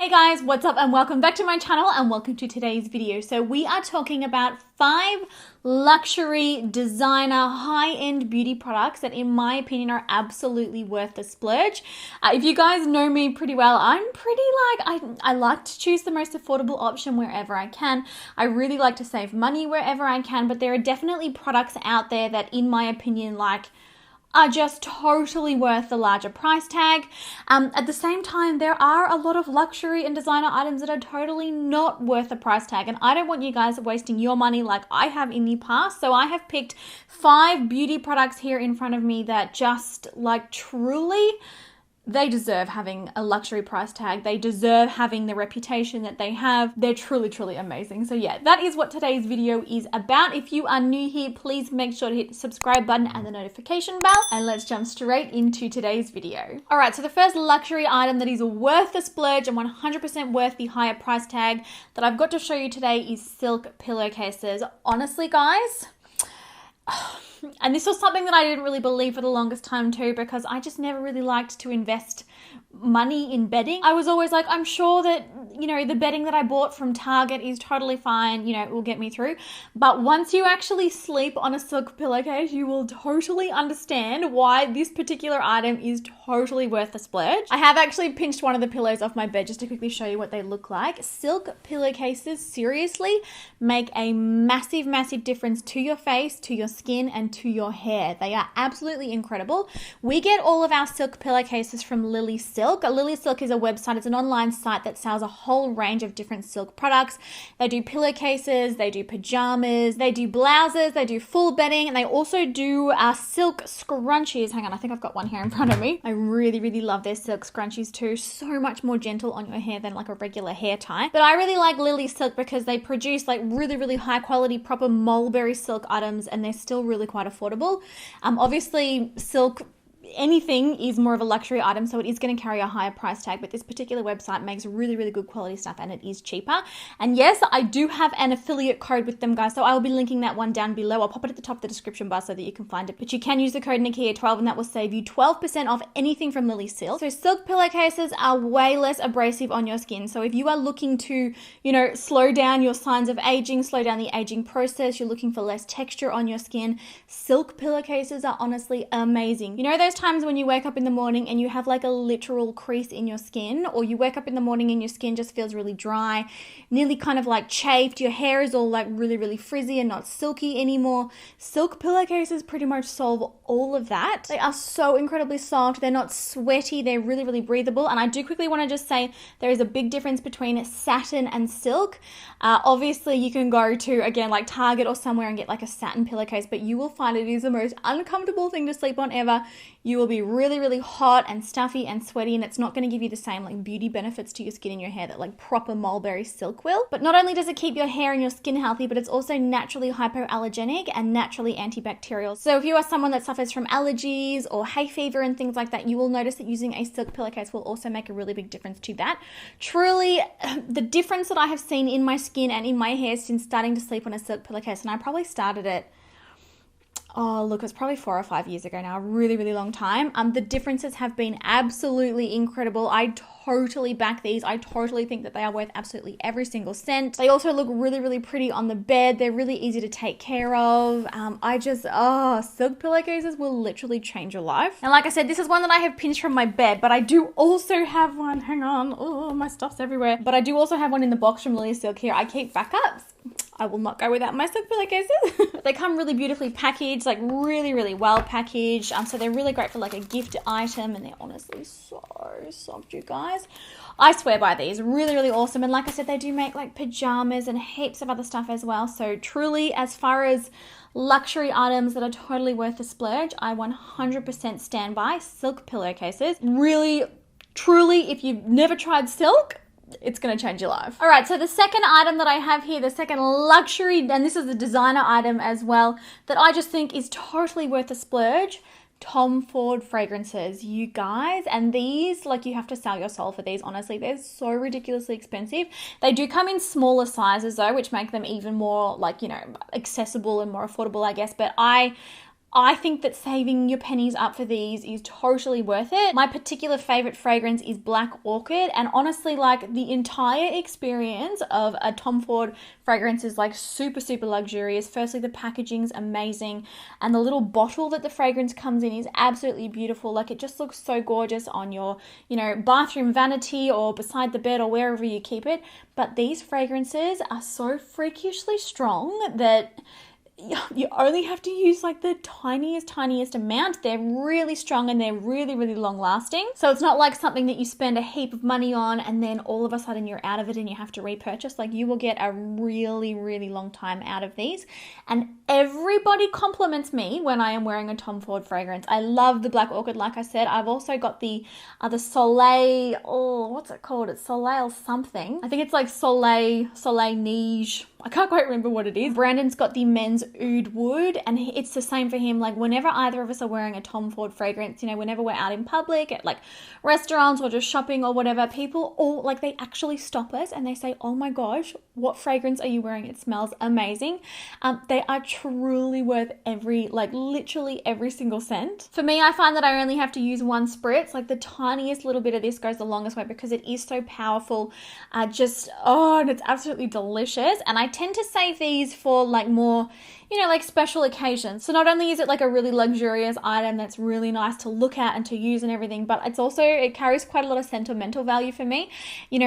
Hey guys, what's up and welcome back to my channel and welcome to today's video. So we are talking about 5 luxury designer high-end beauty products that in my opinion are absolutely worth the splurge. If you guys know me pretty well, I'm pretty I like to choose the most affordable option wherever I can. I really like to save money wherever I can, but there are definitely products out there that in my opinion are just totally worth the larger price tag. At the same time, there are a lot of luxury and designer items that are totally not worth the price tag, and I don't want you guys wasting your money like I have in the past. So I have picked 5 beauty products here in front of me that just truly, they deserve having a luxury price tag. They deserve having the reputation that they have. They're truly, truly amazing. So yeah, that is what today's video is about. If you are new here, please make sure to hit the subscribe button and the notification bell. And let's jump straight into today's video. All right, so the first luxury item that is worth the splurge and 100% worth the higher price tag that I've got to show you today is silk pillowcases. Honestly, guys, and this was something that I didn't really believe for the longest time too, because I just never really liked to invest money in bedding. I was always like, I'm sure that, the bedding that I bought from Target is totally fine, it will get me through. But once you actually sleep on a silk pillowcase, you will totally understand why this particular item is totally worth the splurge. I have actually pinched one of the pillows off my bed just to quickly show you what they look like. Silk pillowcases seriously make a massive, massive difference to your face, to your skin, and to your hair. They are absolutely incredible. We get all of our silk pillowcases from Lily Silk. Lily Silk is a website. It's an online site that sells a whole range of different silk products. They do pillowcases, they do pajamas, they do blouses, they do full bedding, and they also do silk scrunchies. Hang on, I think I've got one here in front of me. I really, really love their silk scrunchies too. So much more gentle on your hair than like a regular hair tie. But I really like Lily Silk because they produce really, really high quality, proper mulberry silk items, and they're still really quite affordable. Obviously, silk anything is more of a luxury item, so it is going to carry a higher price tag, but this particular website makes really, really good quality stuff and it is cheaper. And yes, I do have an affiliate code with them, guys, so I will be linking that one down below. I'll pop it at the top of the description bar so that you can find it, but you can use the code Nikkia12 and that will save you 12% off anything from Lily Silk. So silk pillowcases are way less abrasive on your skin, so if you are looking to, slow down your signs of aging, slow down the aging process, you're looking for less texture on your skin, silk pillowcases are honestly amazing. Those times when you wake up in the morning and you have like a literal crease in your skin, or you wake up in the morning and your skin just feels really dry, nearly kind of like chafed, your hair is all like really, really frizzy and not silky anymore. Silk pillowcases pretty much solve all of that. They are so incredibly soft, they're not sweaty, they're really, really breathable. And I do quickly want to just say there is a big difference between satin and silk. Obviously you can go to, again, like Target or somewhere and get like a satin pillowcase, but you will find it is the most uncomfortable thing to sleep on ever. You will be really, really hot and stuffy and sweaty, and it's not going to give you the same like beauty benefits to your skin and your hair that like proper mulberry silk will. But not only does it keep your hair and your skin healthy, but it's also naturally hypoallergenic and naturally antibacterial. So if you are someone that suffers from allergies or hay fever and things like that, you will notice that using a silk pillowcase will also make a really big difference to that. Truly, the difference that I have seen in my skin and in my hair since starting to sleep on a silk pillowcase, and I probably started it, it's probably 4 or 5 years ago now, a really, really long time. The differences have been absolutely incredible. I totally back these. I totally think that they are worth absolutely every single cent. They also look really, really pretty on the bed. They're really easy to take care of. Silk pillowcases will literally change your life. And like I said, this is one that I have pinched from my bed, but I do also have one, hang on, my stuff's everywhere. But I do also have one in the box from Lily Silk here. I keep backups. I will not go without my silk pillowcases. They come really beautifully packaged, like really, really well packaged. So they're really great for like a gift item, and they're honestly so soft, you guys. I swear by these, really, really awesome. And like I said, they do make like pajamas and heaps of other stuff as well. So truly, as far as luxury items that are totally worth the splurge, I 100% stand by silk pillowcases. Really, truly, if you've never tried silk, it's going to change your life. All right, so the second item that I have here, the second luxury, and this is the designer item as well, that I just think is totally worth a splurge, Tom Ford fragrances, you guys. And these, you have to sell your soul for these, honestly. They're so ridiculously expensive. They do come in smaller sizes though, which make them even more accessible and more affordable, I guess. But I I think that saving your pennies up for these is totally worth it. My particular favorite fragrance is Black Orchid, and honestly, like, the entire experience of a Tom Ford fragrance is like super, super luxurious. Firstly, the packaging's amazing, and the little bottle that the fragrance comes in is absolutely beautiful. Like, it just looks so gorgeous on your, bathroom vanity or beside the bed or wherever you keep it. But these fragrances are so freakishly strong that you only have to use like the tiniest amount. They're really strong and they're really, really long lasting. So it's not like something that you spend a heap of money on and then all of a sudden you're out of it and you have to repurchase. Like, you will get a really, really long time out of these. And everybody compliments me when I am wearing a Tom Ford fragrance. I love the Black Orchid, like I said. I've also got the Soleil, what's it called? It's Soleil something. I think it's like Soleil Neige. I can't quite remember what it is. Brandon's got the men's Oud Wood, and it's the same for him. Like, whenever either of us are wearing a Tom Ford fragrance, whenever we're out in public at like restaurants or just shopping or whatever, people all like, they actually stop us and they say, "Oh my gosh, what fragrance are you wearing? It smells amazing." They are truly worth literally every single cent. For me, I find that I only have to use one spritz. Like, the tiniest little bit of this goes the longest way because it is so powerful. And it's absolutely delicious. And I tend to save these for like more, like special occasions. So not only is it like a really luxurious item that's really nice to look at and to use and everything, but it carries quite a lot of sentimental value for me.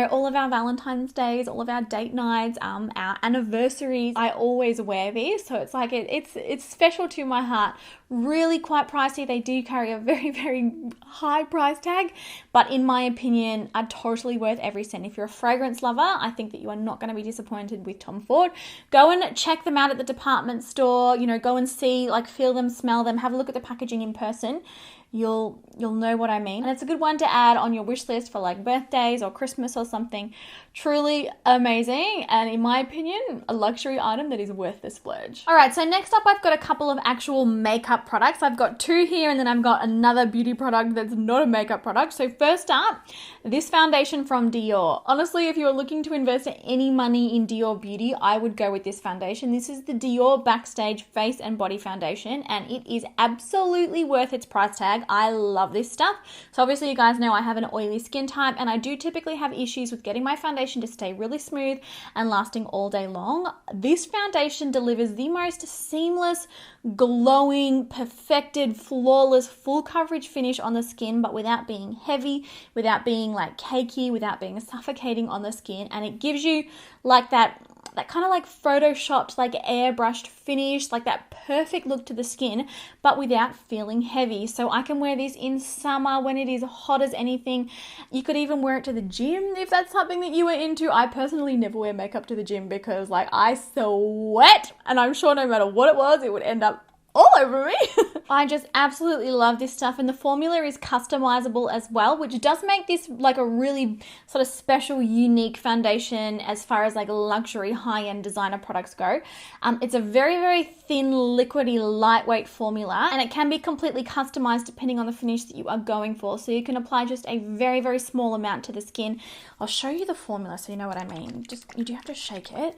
All of our Valentine's days, all of our date nights, our anniversaries, I always wear these. So it's like, it's special to my heart. Really quite pricey. They do carry a very, very high price tag, but in my opinion, are totally worth every cent. If you're a fragrance lover, I think that you are not going to be disappointed with Tom Ford. Go and check them out at the department store, go and see, like, feel them, smell them, have a look at the packaging in person. You'll know what I mean. And it's a good one to add on your wish list for like birthdays or Christmas or something. Truly amazing, and in my opinion, a luxury item that is worth the splurge. All right, so next up, I've got a couple of actual makeup products. I've got two here, and then I've got another beauty product that's not a makeup product. So first up, this foundation from Dior. Honestly, if you're looking to invest any money in Dior beauty, I would go with this foundation. This is the Dior Backstage Face and Body Foundation, and it is absolutely worth its price tag. I love this stuff. So obviously you guys know I have an oily skin type, and I do typically have issues with getting my foundation to stay really smooth and lasting all day long. This foundation delivers the most seamless, glowing, perfected, flawless, full coverage finish on the skin, but without being heavy, without being like cakey, without being suffocating on the skin. And it gives you like that kind of like photoshopped, like airbrushed finish, like that perfect look to the skin, but without feeling heavy. So I can wear this in summer when it is hot as anything. You could even wear it to the gym if that's something that you were into. I personally never wear makeup to the gym because like I sweat, and I'm sure no matter what it was, it would end up all over me. I just absolutely love this stuff, and the formula is customizable as well, which does make this like a really sort of special, unique foundation as far as like luxury high-end designer products go. It's a very, very thin, liquidy, lightweight formula, and it can be completely customized depending on the finish that you are going for. So you can apply just a very, very small amount to the skin. I'll show you the formula so you know what I mean. You do have to shake it.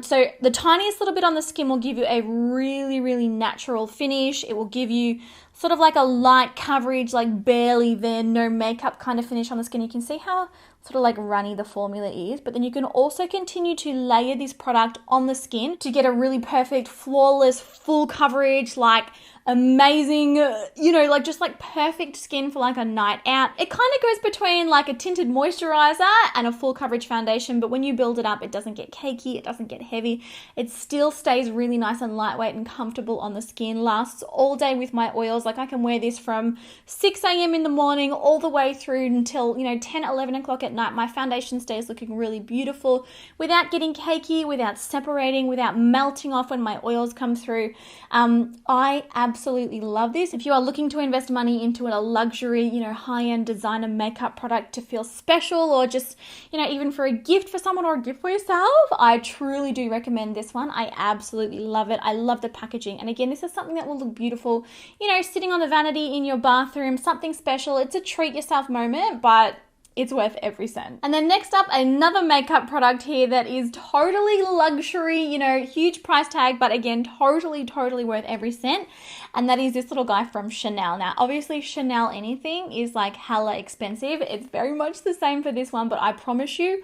So the tiniest little bit on the skin will give you a really, really natural finish. It will give you sort of like a light coverage, like barely there, no makeup kind of finish on the skin. You can see how sort of like runny the formula is, but then you can also continue to layer this product on the skin to get a really perfect, flawless, full coverage, like amazing, like just like perfect skin for like a night out. It kind of goes between like a tinted moisturizer and a full coverage foundation, but when you build it up, it doesn't get cakey, it doesn't get heavy. It still stays really nice and lightweight and comfortable on the skin, lasts all day with my oils. Like I can wear this from 6 a.m. in the morning all the way through until, 10, 11 o'clock at night. My foundation stays looking really beautiful without getting cakey, without separating, without melting off when my oils come through. I absolutely love this. If you are looking to invest money into a luxury, high-end designer makeup product to feel special, or just, even for a gift for someone or a gift for yourself, I truly do recommend this one. I absolutely love it. I love the packaging. And again, this is something that will look beautiful, sitting on the vanity in your bathroom, something special. It's a treat yourself moment, but it's worth every cent. And then next up, another makeup product here that is totally luxury, you know, huge price tag, but again, totally worth every cent. And that is this little guy from Chanel. Now, obviously Chanel anything is like hella expensive. It's very much the same for this one, but I promise you,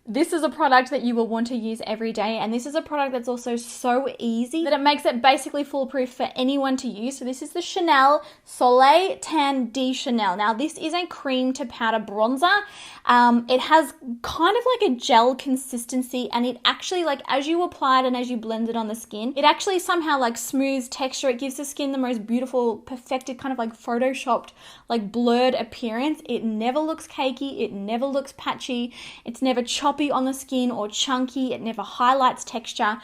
this is a product that you will want to use every day, and this is a product that's also so easy that it makes it basically foolproof for anyone to use. So this is the Chanel Soleil Tan de Chanel. Now this is a cream to powder bronzer. It has kind of like a gel consistency, and it actually, like, as you apply it and as you blend it on the skin, it actually somehow like smooths texture. It gives the skin the most beautiful, perfected, kind of like photoshopped, like blurred appearance. It never looks cakey. It never looks patchy. It's never choppy on the skin or chunky. It never highlights texture.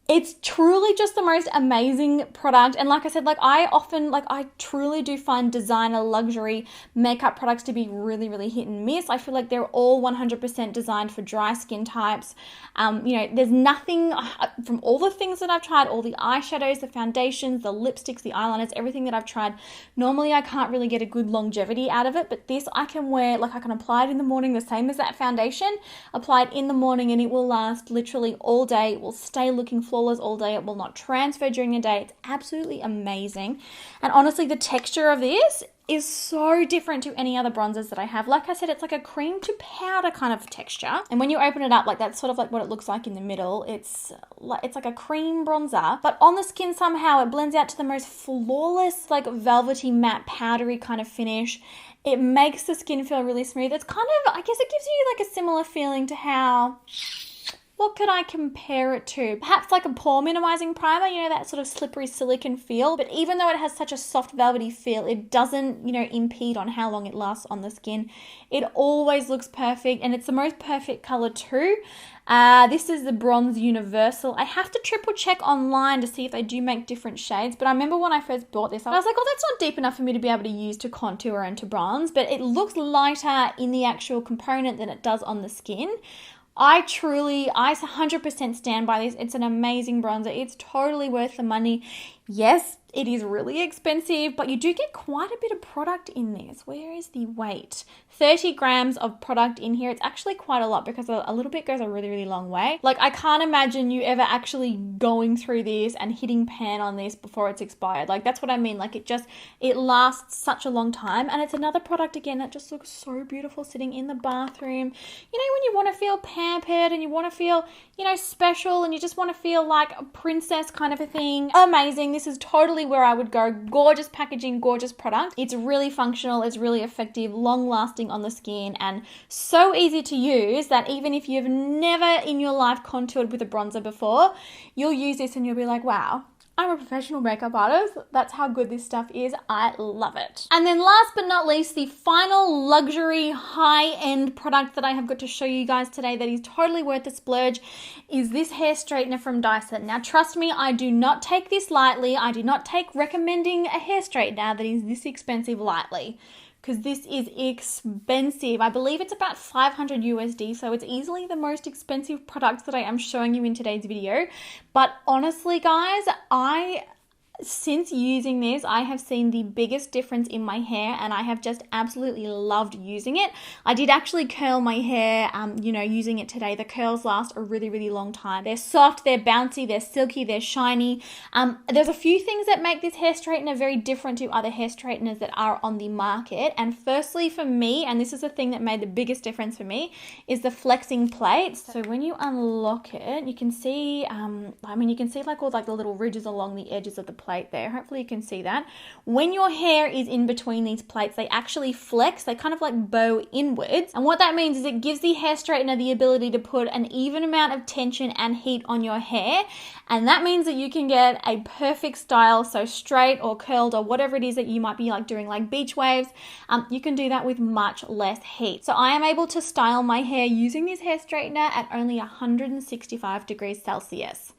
It's truly just the most amazing product. And like I said, I truly do find designer luxury makeup products to be really hit and miss. I feel like they're all 100% designed for dry skin types. You know, there's nothing from all the things that I've tried, all the eyeshadows, the foundations, the lipsticks, the eyeliners, everything that I've tried. Normally I can't really get a good longevity out of it, but this I can wear, like I can apply it in the morning, the same as that foundation, apply it in the morning and it will last literally all day. It will stay looking flawless all day. It will not transfer during the day. It's absolutely amazing. And honestly, the texture of this is so different to any other bronzers that I have. Like I said, it's like a cream to powder kind of texture. And when you open it up, like that's sort of like what it looks like in the middle. It's like a cream bronzer, but on the skin somehow it blends out to the most flawless, like velvety matte powdery kind of finish. It makes the skin feel really smooth. It's kind of, I guess it gives you like a similar feeling to how, what could I compare it to? Perhaps like a pore minimizing primer, you know, that sort of slippery silicone feel. But even though it has such a soft velvety feel, it doesn't, you know, impede on how long it lasts on the skin. It always looks perfect, and it's the most perfect color too. This is the Bronze Universal. I have to triple check online to see if they do make different shades, but I remember when I first bought this, I was like, oh, that's not deep enough for me to be able to use to contour and to bronze, but it looks lighter in the actual component than it does on the skin. I 100% stand by this. It's an amazing bronzer. It's totally worth the money. Yes, it is really expensive, but you do get quite a bit of product in this. Where is the weight? 30 grams of product in here. It's actually quite a lot because a little bit goes a really long way. Like, I can't imagine you ever actually going through this and hitting pan on this before it's expired. Like, that's what I mean. Like, it lasts such a long time, and it's another product, again, that just looks so beautiful sitting in the bathroom. You know, when you want to feel pampered and you want to feel, you know, special, and you just want to feel like a princess kind of a thing. Amazing. This is totally where I would go. Gorgeous packaging, gorgeous product. It's really functional, it's really effective, long lasting on the skin, and so easy to use that even if you've never in your life contoured with a bronzer before, you'll use this and you'll be like, wow, I'm a professional makeup artist. That's how good this stuff is. I love it. And then last but not least, the final luxury high-end product that I have got to show you guys today that is totally worth the splurge is this hair straightener from Dyson. Now, trust me, I do not take this lightly. I do not take recommending a hair straightener that is this expensive lightly, because this is expensive. I believe it's about 500 USD, so it's easily the most expensive product that I am showing you in today's video. But honestly, guys, since using this, I have seen the biggest difference in my hair, and I have just absolutely loved using it. I did actually curl my hair, you know, using it today. The curls last a really long time. They're soft, they're bouncy, they're silky, they're shiny. There's a few things that make this hair straightener very different to other hair straighteners that are on the market. And firstly, for me, and this is the thing that made the biggest difference for me, is the flexing plate. So when you unlock it, you can see, you can see like all like the little ridges along the edges of the plate there. Hopefully you can see that. When your hair is in between these plates, they actually flex. They kind of like bow inwards. And what that means is it gives the hair straightener the ability to put an even amount of tension and heat on your hair. And that means that you can get a perfect style, so straight or curled or whatever it is that you might be like doing like beach waves. You can do that with much less heat. So I am able to style my hair using this hair straightener at only 165 degrees Celsius.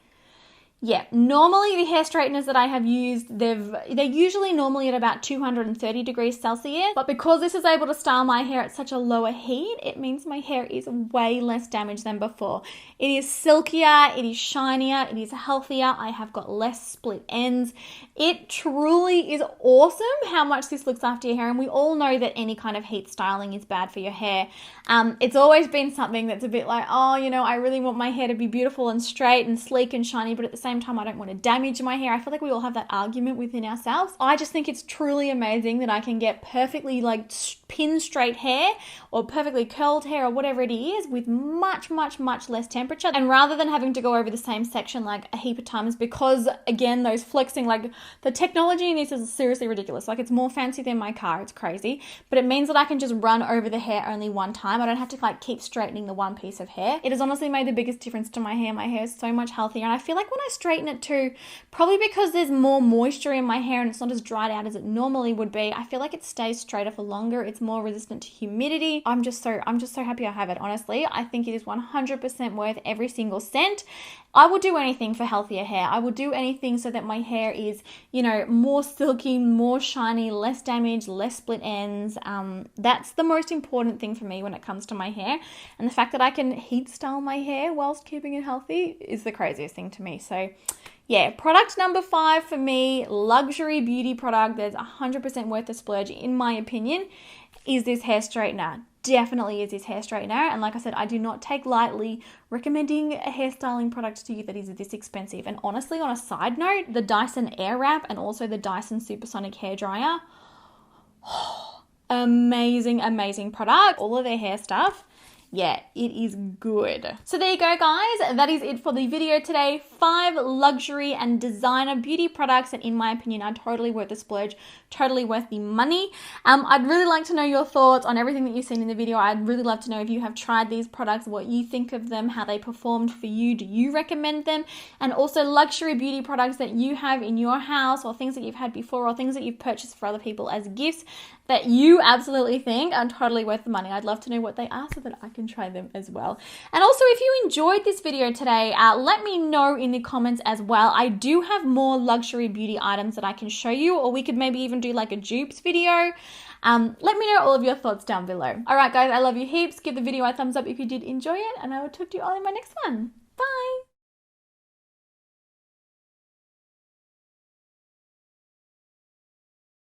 Yeah, normally the hair straighteners that I have used, they're usually normally at about 230 degrees Celsius, but because this is able to style my hair at such a lower heat, it means my hair is way less damaged than before. It is silkier, it is shinier, it is healthier, I have got less split ends. It truly is awesome how much this looks after your hair, and we all know that any kind of heat styling is bad for your hair. It's always been something that's a bit like, oh, you know, I really want my hair to be beautiful and straight and sleek and shiny, but at the same time, I don't want to damage my hair. I feel like we all have that argument within ourselves. I just think it's truly amazing that I can get perfectly like pin straight hair or perfectly curled hair or whatever it is with much less temperature. And rather than having to go over the same section like a heap of times, because again, those flexing, like the technology in this is seriously ridiculous. Like it's more fancy than my car. It's crazy, but it means that I can just run over the hair only one time. I don't have to like keep straightening the one piece of hair. It has honestly made the biggest difference to my hair. My hair is so much healthier, and I feel like when I straighten it too, probably because there's more moisture in my hair and it's not as dried out as it normally would be, I feel like it stays straighter for longer. It's more resistant to humidity. I'm just so happy I have it. Honestly, I think it is 100% worth every single cent. I will do anything for healthier hair. I will do anything so that my hair is, you know, more silky, more shiny, less damage, less split ends. That's the most important thing for me when it comes to my hair. And the fact that I can heat style my hair whilst keeping it healthy is the craziest thing to me. So yeah, product number 5 for me, luxury beauty product that's 100% worth the splurge, in my opinion, is this hair straightener. Definitely is this hair straightener. And like I said, I do not take lightly recommending a hairstyling product to you that is this expensive. And honestly, on a side note, the Dyson Airwrap and also the Dyson Supersonic hairdryer, amazing product. All of their hair stuff, yeah, it is good. So there you go, guys. That is it for the video today. 5 luxury and designer beauty products that, in my opinion, are totally worth the splurge, totally worth the money. I'd really like to know your thoughts on everything that you've seen in the video. I'd really love to know if you have tried these products, what you think of them, how they performed for you. Do you recommend them? And also luxury beauty products that you have in your house, or things that you've had before, or things that you've purchased for other people as gifts that you absolutely think are totally worth the money. I'd love to know what they are so that I can try them as well. And also, if you enjoyed this video today, let me know in the comments as well. I do have more luxury beauty items that I can show you, or we could maybe even do like a dupes video. Let me know all of your thoughts down below. All right, guys, I love you heaps. Give the video a thumbs up if you did enjoy it, and I will talk to you all in my next one.